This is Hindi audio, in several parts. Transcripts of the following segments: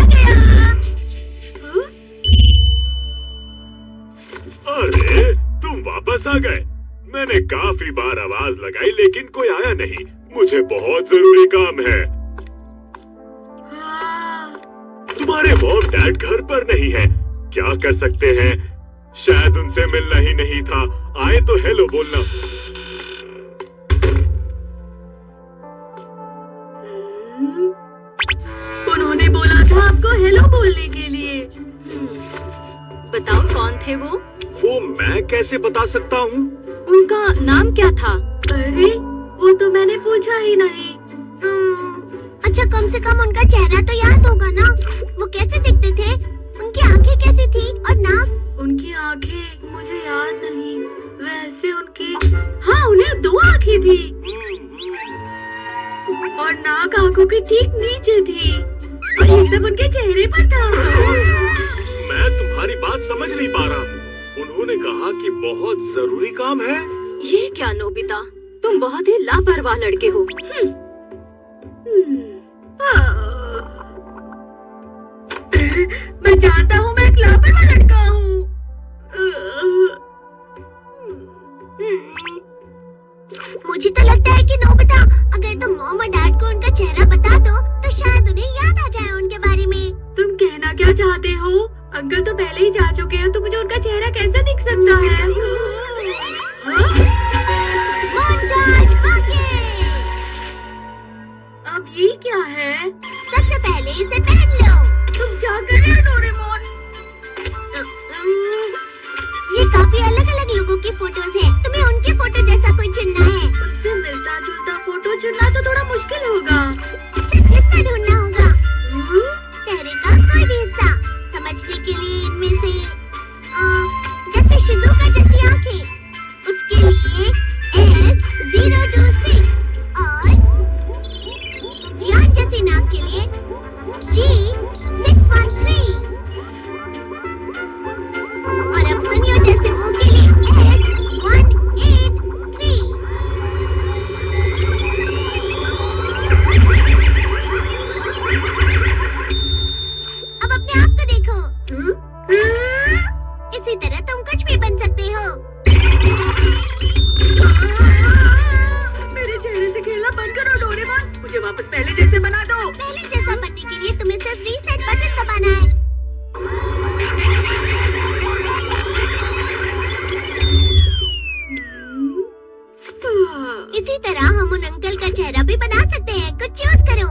गया। अरे तुम वापस आ गए। मैंने काफी बार आवाज लगाई लेकिन कोई आया नहीं। मुझे बहुत जरूरी काम है। तुम्हारे मॉम डैड घर पर नहीं है। क्या कर सकते हैं? शायद उनसे मिलना ही नहीं था। आए तो हेलो बोलना। उन्होंने बोला था आपको हेलो बोलने के लिए। बताओ कौन थे वो? वो मैं कैसे बता सकता हूँ? उनका नाम क्या था? अरे वो तो मैंने पूछा ही नहीं। अच्छा कम से कम उनका चेहरा तो याद होगा ना। वो कैसे दिखते थे? उनकी आंखें कैसी थी और नाक? उनकी आंखें मुझे याद नहीं। वैसे उनकी हाँ उन्हें 2 आंखें थी और नाक आंखों के ठीक नीचे थी और ये सब उनके चेहरे पर था। मैं तुम्हारी बात समझ नहीं पा रहा। उन्होंने कहा कि बहुत जरूरी काम है। ये क्या नोबिता, तुम बहुत ही लापरवाह लड़के हो। मैं जानता हूँ मैं एक लापरवाह लड़का हूँ। मुझे तो लगता है कि नोबिता, अगर तुम मॉम और डैड को उनका चेहरा बता दो तो शायद उन्हें याद आ जाए उनके बारे में। तुम कहना क्या चाहते हो? अंकल तो पहले ही जा चुके हैं तो मुझे उनका चेहरा कैसे दिख सकता है? मोन्टाज आगे। अब ये क्या है? सबसे पहले इसे पहन लो। तुम क्या कर रहे हो डोरेमोन? ये काफी अलग अलग लोगों की फोटोज हैं। तुम्हें उनके फोटो जैसा कोई चुनना है। उनसे मिलता जुलता फोटो चुनना तो थोड़ा मुश्किल होगा। सिर्फ हिस्सा ढूंढना होगा। चेहरे का कोई भी हिस्सा। समझने के लिए इनमें से जैसे शिजुका जैसी आंखें, उसके लिए S026 और जियान जैसी नाक के लिए G613 और अब सुनियो जैसे मुंह के लिए S183। अब अपने आप को देखो। इसी तरह तुम कुछ भी बन सकते हो। मेरे चेहरे से खेलना बंद करो डोरेमोन। मुझे वापस पहले जैसे बना दो। पहले जैसा बनने के लिए तुम्हें सिर्फ रीसेट बटन दबाना है। इसी तरह हम उन अंकल का चेहरा भी बना सकते हैं। कुछ चूज करो।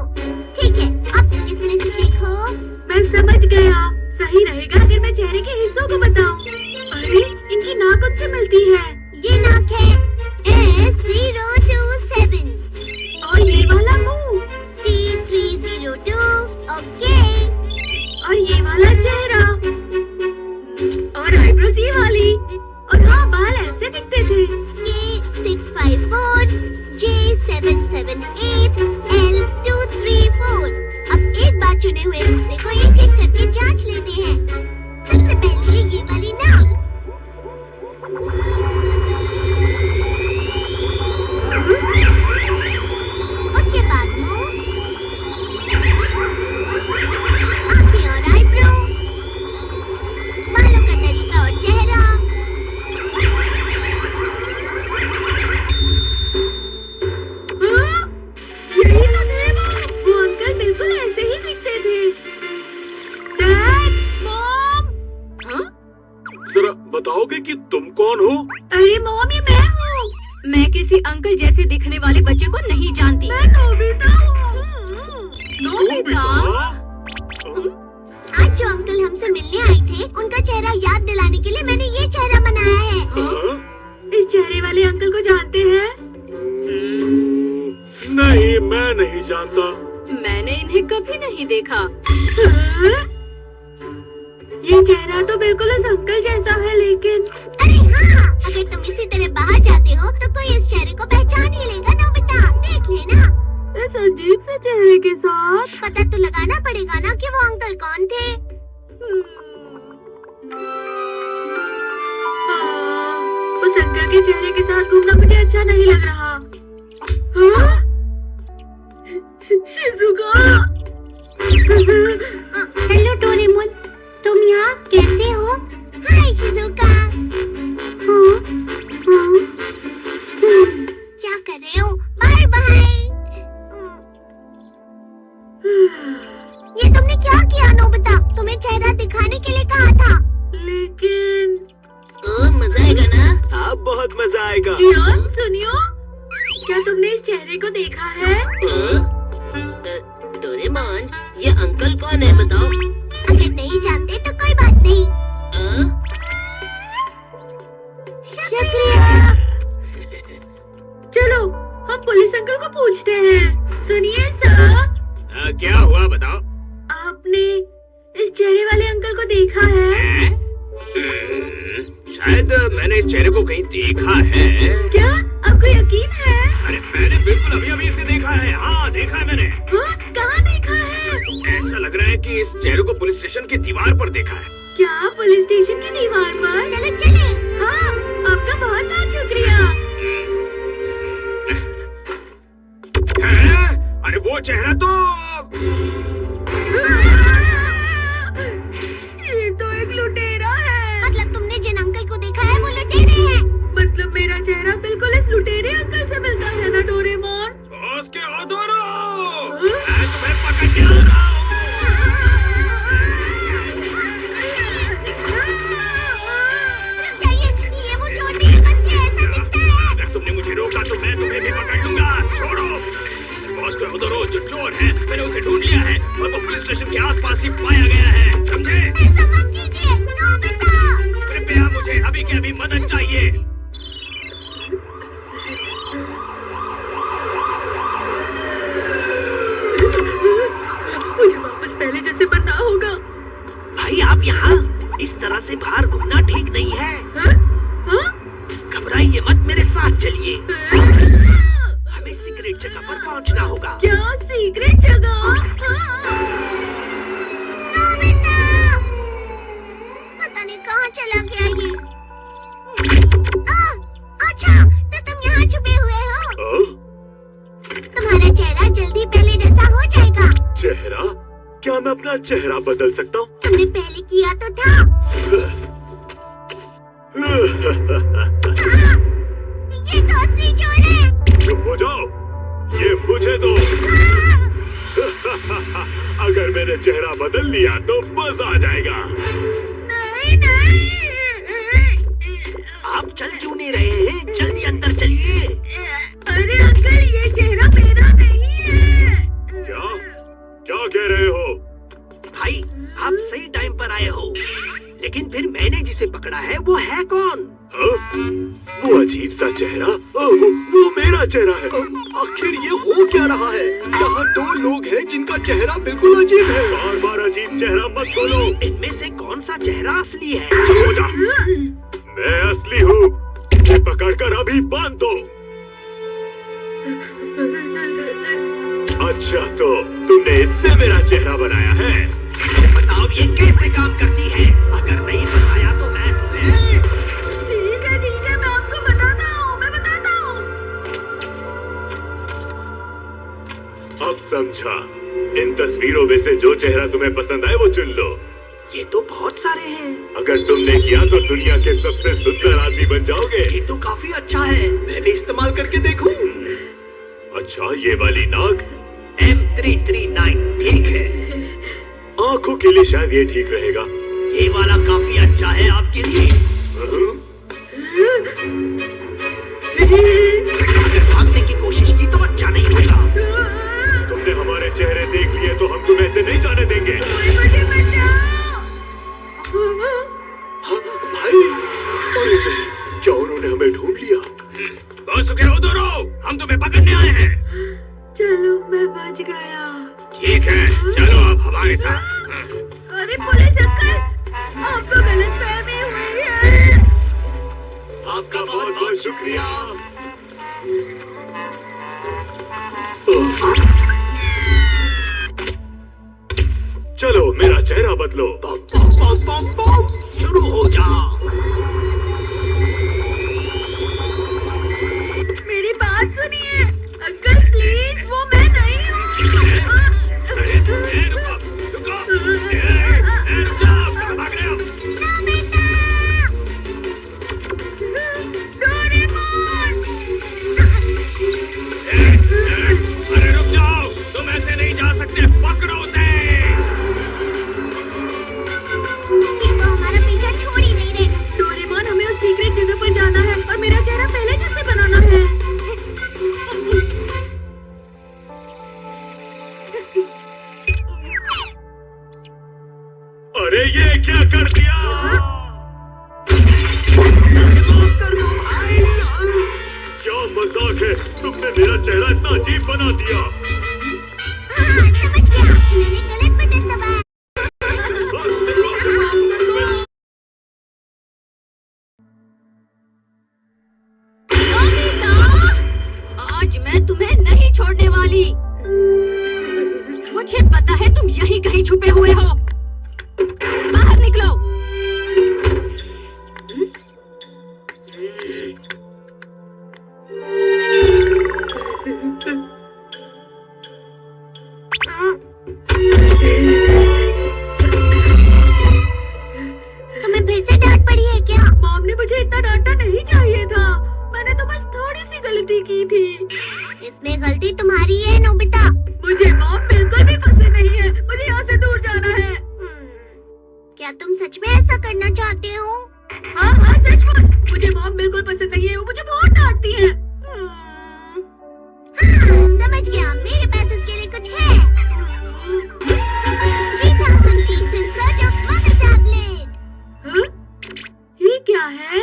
ठीक है, अब इसमें से देखो। मैं समझ गया। सही रहेगा अगर मैं चेहरे के हिस्सों को बताऊं। अरे इनकी नाक उससे मिलती है। ये नाक है S027 और ये वाला मुंह T302। ओके। और ये वाला चेहरा और आईब्रोज ये वाली। और हाँ बाल ऐसे दिखते थे। K654 J778 L234। अब एक बार चुने हुए हिस्से को एक एक करके जांच लेते हैं। सबसे पहले ये वाली नाक। उसके बाद मुंह, आंखें और आईब्रो, बालों का तरीका और चेहरा। यही तो थे वो अंकल बिल्कुल ऐसे ही दिखते थे। Dad, mom. हाँ? जरा बताओगे कि तुम कौन हो? अरे मॉम ये मैं हूँ। मैं किसी अंकल जैसे दिखने वाले बच्चे को नहीं जानती। मैं नोबिता हूँ। नोबिता? आज जो अंकल हमसे मिलने आए थे, उनका चेहरा याद दिलाने के लिए मैंने ये चेहरा बनाया है। हाँ? इस चेहरे वाले अंकल को जानते हैं? नहीं, मैं नहीं जानता। मैंने इन्हें कभी नहीं देखा। ये चेहरा तो बिल्कुल उस अंकल जैसा है लेकिन। अरे हाँ, अगर तुम इसी तरह बाहर जाते हो तो कोई इस चेहरे को पहचान ही लेगा। नोबिता देख लेना। इस अजीब से चेहरे के साथ पता तो लगाना पड़ेगा ना कि वो अंकल कौन थे। उस अंकल के चेहरे के साथ घूमना मुझे अच्छा नहीं लग रहा। शिजुका। जाएगा। जियान सुनियो, क्या तुमने इस चेहरे को देखा है? डोरेमोन, ये अंकल कौन है बताओ? अगर नहीं जानते तो कोई बात नहीं। शुक्रिया। चलो हम पुलिस अंकल को पूछते हैं। सुनिए सर। क्या हुआ बताओ? आपने इस चेहरे वाले अंकल को देखा है? शायद मैंने इस चेहरे को कहीं देखा है। क्या आपको यकीन है? अरे मैंने बिल्कुल अभी इसे देखा है। हाँ देखा है मैंने। हाँ, कहाँ देखा है? ऐसा लग रहा है कि इस चेहरे को पुलिस स्टेशन की दीवार पर देखा है। क्या पुलिस स्टेशन की दीवार पर? चलो चले। हाँ, आपका बहुत बहुत शुक्रिया। अरे वो चेहरा तो ये तो एक लुटेरा है। मतलब तुमने जिन अंकल को देखा है वो लुटेरे हैं। मतलब मेरा चेहरा बिल्कुल इस लुटेरे अंकल से मिलता है ना डोरेमोन? बॉस के हथौड़ों, मैं तुम्हें पकड़ने आ रहा हूँ। रुक जाइए, ये वो छोटे अंकल से ऐसा दिखता है। अगर तुमने मुझे रोका तो मैं तुम्हें भी पकड़ लूंगा। छोड़ो। बॉस के हथौड़ों जो चोर है, मैंने उसे ढूंढ लिया है और वो पुलिस स्टेशन के आसपास ही पाया गया है, समझे? ऐसा मत कीजिए, नोबिता। कृपया मुझे अभी के अभी मदद चाहिए। मुझे वापस पहले जैसे बनना होगा। भाई आप यहाँ इस तरह से बाहर घूमना ठीक नहीं है। हाँ? हाँ? घबराइए मत, मेरे साथ चलिए। हमें सीक्रेट जगह पर पहुँचना होगा। क्या सीक्रेट जगह? नोबिता, पता नहीं कहाँ चला गया ये। अच्छा, तो तुम यहाँ छुपे हुए हो। तुम्हारा चेहरा जल्दी पहले जैसा हो जाएगा। चेहरा? क्या मैं अपना चेहरा बदल सकता हूँ? तुमने पहले किया तो था। ये तो असली चोर है। चुप हो जाओ, ये मुझे दो। अगर मैंने चेहरा बदल लिया तो मजा आ जाएगा। नहीं नहीं। आप चल क्यों नहीं रहे हैं? जल्दी अंदर चलिए। अरे अंकल, ये चेहरा मेरा नहीं है। क्या? क्या कह रहे हो? भाई आप सही टाइम पर आए हो, लेकिन फिर मैंने जिसे पकड़ा है वो है कौन? हाँ? वो अजीब सा चेहरा, वो मेरा चेहरा है। आखिर ये हो क्या रहा है? यहाँ दो लोग हैं जिनका चेहरा बिल्कुल अजीब है। बार बार अजीब चेहरा मत बोलो। इनमें से कौन सा चेहरा असली है? चुप हो जा। मैं असली हूँ। इसे पकड़कर अभी बांध दो। अच्छा, तो तुमने इससे मेरा चेहरा बनाया है? बताओ ये कैसे काम करती है? अगर नहीं बताया तो मैं तुम्हें... ठीक है, मैं आपको बताता हूँ, मैं बताता हूँ। अब समझा। इन तस्वीरों में से जो चेहरा तुम्हें पसंद आए वो चुन लो। ये तो बहुत सारे हैं। अगर तुमने किया तो दुनिया के सबसे सुंदर आदमी बन जाओगे। ये तो काफी अच्छा है, मैं भी इस्तेमाल करके देखूं। अच्छा, ये वाली नाक? M339 ठीक है। आंखों के लिए शायद ये ठीक रहेगा। ये वाला काफी अच्छा है आपके लिए। अगर भागने की कोशिश की तो अच्छा नहीं होगा। तुमने हमारे चेहरे देख लिए तो हम तुम्हें ऐसे नहीं जाने देंगे। मुझे बचाओ। हाँ, भाई, क्या उन्होंने हमें ढूंढ लिया? बस उधर रहो, हम तुम्हें पकड़ने आए हैं। चलो, मैं बच गया। ठीक है, चलो आप हमारे साथ। अरे पुलिस अंकल, आपको गलतफहमी हुई है। आपका बहुत बहुत शुक्रिया। चलो मेरा चेहरा बदलो। शुरू हो जाओ। मेरी बात सुनिए अंकल, प्लीज, वो मैं नहीं हूँ। अरे रुक जाओ, तुम ऐसे नहीं जा सकते, पकड़ो उसे। ये तो हमारा पीछा छोड़ ही नहीं रहे। डोरेमोन अरे ये क्या कर दिया? माफ कर दो भाई। क्या मजाक है, तुमने मेरा चेहरा इतना अजीब बना दिया। हाँ, समझ गया, मैंने गलत बटन दबाया। आज मैं तुम्हें नहीं छोड़ने वाली। मुझे पता है तुम यहीं कहीं छुपे हुए हो। बाहर निकलो। तुम्हें फिर से डांट पड़ी है क्या? मॉम ने मुझे इतना डांटना नहीं चाहिए था। मैंने तो बस थोड़ी सी गलती की थी। इसमें गलती तुम्हारी है नोबिता। मुझे मॉम बिल्कुल भी पसंद नहीं है। मुझे यहाँ से दूर जाना है। क्या तुम सच में ऐसा करना चाहते हो? हाँ हाँ सचमुच। मुझे मॉम बिल्कुल पसंद नहीं है। वो मुझे बहुत डांटती है। हाँ, समझ गया, मेरे पास इसके लिए कुछ है। 3000 sheets in search of mother tablet। हाँ? ये क्या है?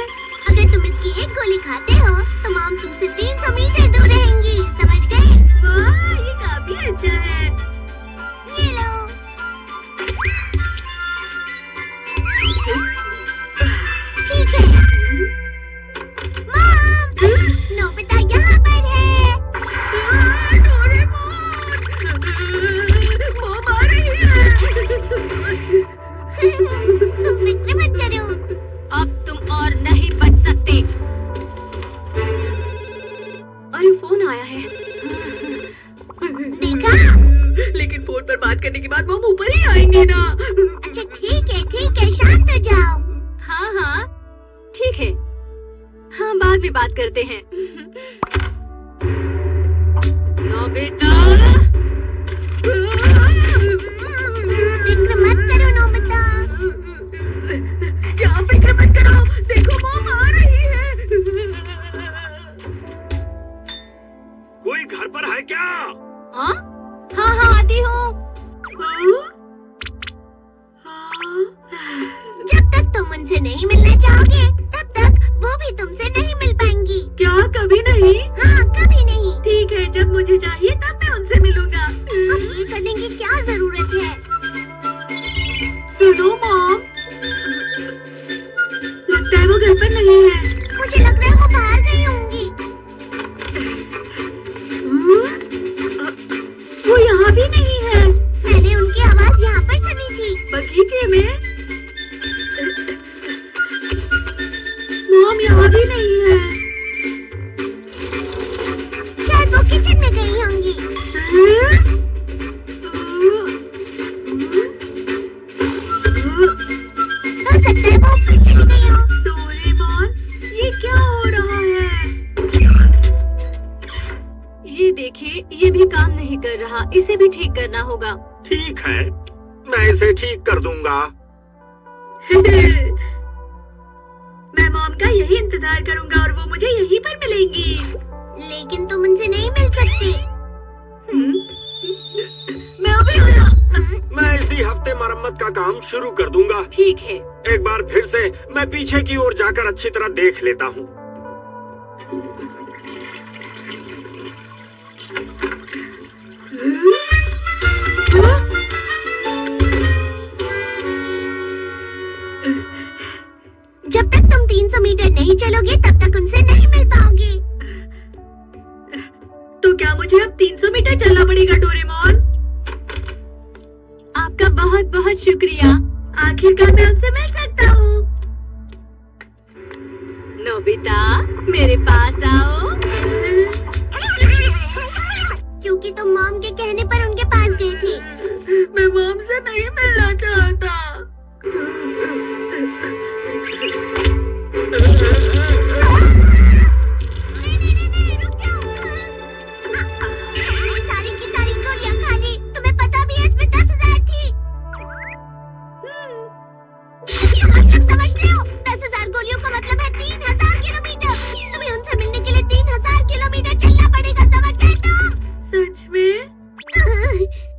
अगर तुम इसकी एक गोली खाते हो तो मॉम तुमसे 300 मीटर दूर रहेंगी, समझ गए? वाह, ये काफी अच्छा है। ये लो। ठीक है। मॉम, नोबिता यहाँ पर है। मॉम आ रही है। तुम फिक्र मत करो। अब तुम और नहीं बच सकते। अरे फोन आया है। देखा? लेकिन फोन पर बात करने के बाद मॉम ऊपर ही आएंगे ना। अच्छा ठीक है, शांत हो जाओ। हाँ हाँ ठीक है। हाँ बाद में बात करते हैं। नोबिता, फिक्र मत करो नोबिता। क्या फिक्र मत करो, देखो मॉम आ रही है। कोई घर पर है क्या? हाँ हाँ हाँ आती हूँ। जब तक तुम उनसे नहीं मिलना चाहोगे तब तक वो भी तुमसे नहीं मिल पाएंगी। क्या कभी नहीं? हाँ, कभी नहीं। ठीक है, जब मुझे चाहिए तब मैं उनसे मिलूंगा। अब ये करने की क्या जरूरत है? सुनो मॉम, लगता है वो घर पर नहीं है। मुझे लग रहा है वो बाहर गई होंगी। वो यहाँ भी नहीं है। मैंने उनकी आवाज यहाँ पर सुनी थी। बगीचे में। मॉम यहाँ भी नहीं है। शायद वो किचन में गई होंगी। हो सकता है वो ऊपर चली गई हो। डोरेमोन, ये क्या हो रहा है? ये देखिए, ये भी काम नहीं कर रहा। इसे भी ठीक करना होगा। ठीक है, मैं इसे ठीक कर दूंगा। मैं मॉम का यही इंतजार करूंगा और वो मुझे यहीं पर मिलेंगी। लेकिन तुम उनसे नहीं मिल सकते। मैं अभी आ रहा। मैं इसी हफ्ते मरम्मत का काम शुरू कर दूंगा। ठीक है। एक बार फिर से मैं पीछे की ओर जाकर अच्छी तरह देख लेता हूँ। जब तक तुम 300 मीटर नहीं चलोगे तब तक उनसे नहीं मिल पाओगे। तो क्या मुझे अब 300 मीटर चलना पड़ेगा डोरेमोन? आपका बहुत बहुत शुक्रिया। आखिरकार मैं उनसे मिल सकता हूँ। नोबिता, मेरे पास आओ। क्योंकि तुम मॉम के कहने पर उनके पास गए थे। मैं मॉम से नहीं मिलना चाहता। नहीं, रुक जाओ। सारी की सारी गोलियां खा ली। तुम्हें पता भी है इसमें 10,000 थी। समझते हो? 10,000 गोलियों का मतलब है 3,000 किलोमीटर। तुम्हें उनसे मिलने के लिए 3,000 किलोमीटर चलना पड़ेगा, समझ गए तुम? सच में?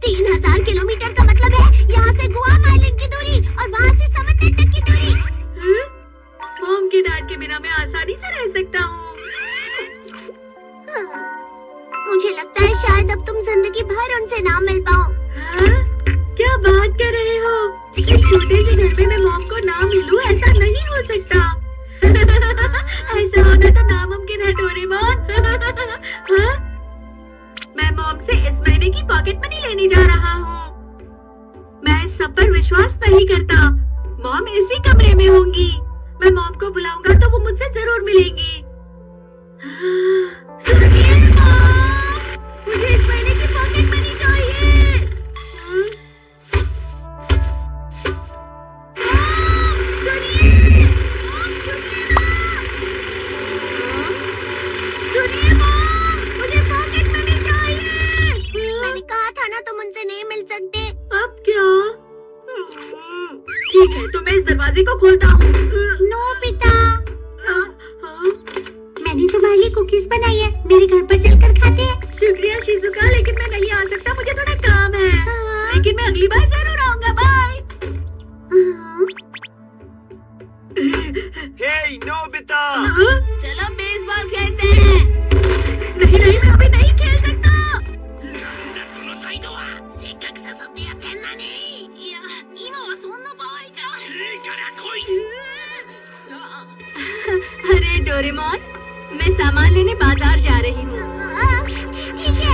3,000 किलोमीटर का मतलब है यहाँ से गुआम आइलैंड की दूरी सब पर विश्वास नहीं करता। मॉम इसी कमरे में होंगी। मैं मॉम को बुलाऊंगा तो वो मुझसे जरूर मिलेंगी। सुनिए मॉम, मुझे इस महीने की पॉकेट मनी चाहिए। सुनिए मॉम, मुझे पॉकेट मनी चाहिए। मैंने कहा था ना तुम उनसे नहीं मिल सकते। अब क्या? ठीक है, तो मैं इस दरवाजे को खोलता हूँ। नोबिता, मैंने तुम्हारे लिए कुकीज बनाई है, मेरे घर पर चलकर खाते हैं। शुक्रिया शिजुका, लेकिन मैं नहीं आ सकता, मुझे थोड़ा काम है। लेकिन मैं अगली बार जरूर आऊंगा। बाय। हे नोबिता, चलो बेसबॉल खेलते हैं। नहीं नहीं, मैं अभी नहीं खेल सकता। अरे डोरेमोन, मैं सामान लेने बाजार जा रही हूँ। ठीक है।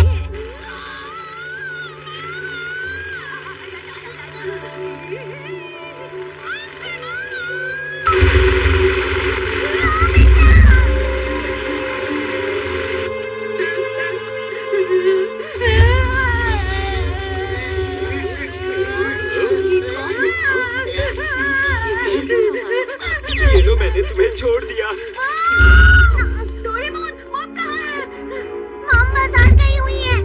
लो, मैंने तुम्हें छोड़ दिया। डोरेमोन, मॉम कहाँ है? मॉम बाजार गई हुई है।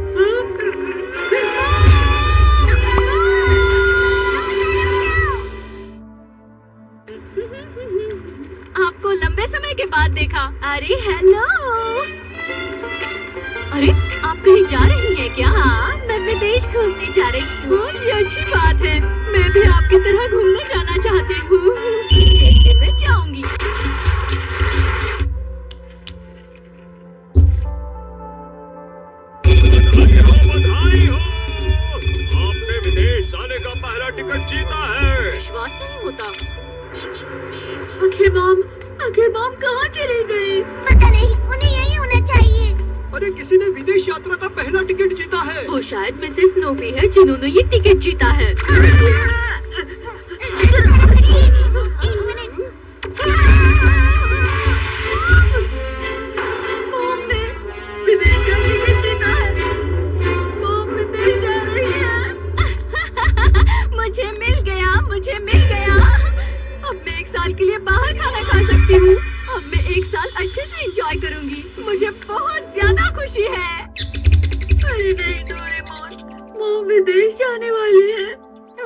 आपको लंबे समय के बाद देखा। अरे हेलो। अरे आप कहीं जा रही हैं क्या? मैं विदेश घूमने जा रही हूँ। ये अच्छी बात है। मैं भी आपकी तरह घूमने जाना चाहती हूँ। एक दिन मैं जाऊंगी। बधाई हो, आपने विदेश जाने का पहला टिकट जीता है। विश्वास नहीं होता। आखिर मॉम कहाँ चली गई? पता नहीं, उन्हें यही होना चाहिए। अरे किसी ने विदेश यात्रा का पहला टिकट जीता है। वो शायद मिसेस स्नोपी है जिन्होंने ये टिकट जीता है। एक मिनट। मॉम ने विदेश का टिकट जीता है। मॉम विदेश जा रही है। मुझे मिल गया, मुझे मिल गया। अब मैं 1 साल के लिए बाहर खाना खा सकती हूँ। अब मैं 1 साल अच्छे से एंजॉय करूँगी। मुझे बहुत ज्यादा खुशी है। अरे नहीं डोरेमोन, मॉम विदेश जाने वाली है।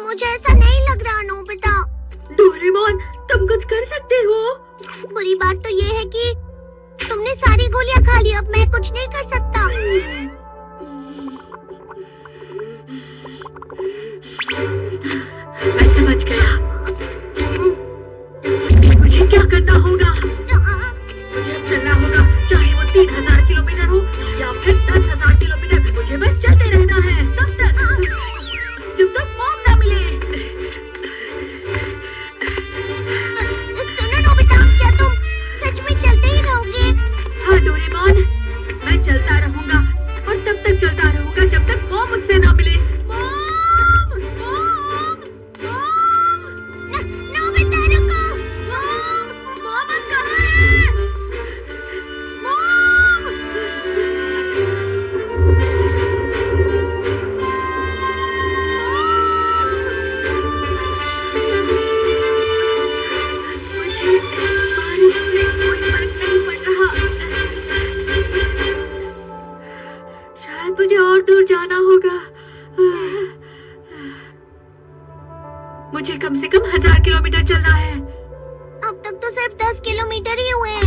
मुझे ऐसा नहीं लग रहा नोबिता। डोरेमोन, तुम कुछ कर सकते हो। बुरी बात तो ये है कि तुमने सारी गोलियां खा ली। अब मैं कुछ नहीं कर सकता। मैं समझ गया। मुझे क्या करना होगा? मुझे अब चलना होगा, चाहे वो 3000 किलोमीटर हो या फिर 10,000 किलोमीटर। मुझे बस चलते रहना है तब तक जब तक मॉम ना मिले। सुनो नोबिता, क्या तुम सच में चलते ही रहोगे? हाँ डोरेमोन, मैं चलता रहूंगा और तब तक चलता रहूंगा जब तक मॉम मुझसे ना मिले। मॉम, मॉम, मॉम, नोबिता रुको। मॉम कहाँ है? मॉम! मुझे बारिश से कोई फर्क नहीं पड़ रहा। शायद मुझे और दूर जाना होगा। मुझे कम से कम 1000 किलोमीटर चलना है। अब तक तो सिर्फ 10 किलोमीटर ही हुए हैं।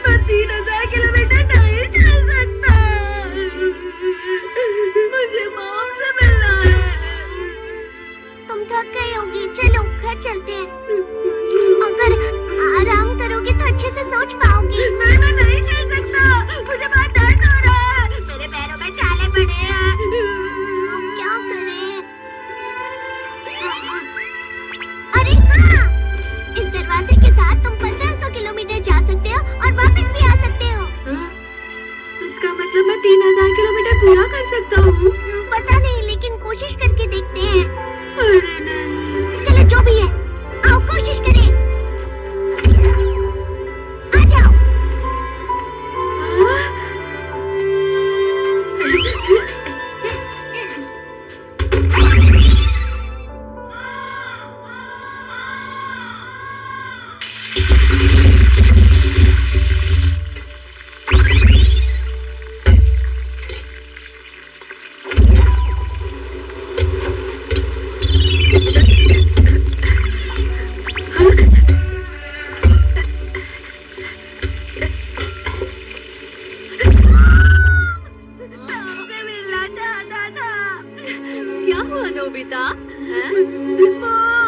मैं 3000 किलोमीटर नहीं चल सकता। मुझे मॉम से मिलना है। तुम थक गई होगी, चलो घर चलते हैं। अगर आराम करोगे तो अच्छे से सोच पाओगी। मैं नहीं चल सकता, मुझे बहुत दर्द हो रहा है। मेरे पैरों में छाले पड़े हैं। अब क्या करें? अरे हाँ, इस दरवाजे के साथ तुम पर 3000 किलोमीटर पूरा कर सकता हूँ? पता नहीं, लेकिन कोशिश करके देखते हैं। अरे नहीं। चलो जो भी है, आओ कोशिश करें। आ जाओ। मुझे मिलना चाहता था। क्या हुआ नोबिता? हैं?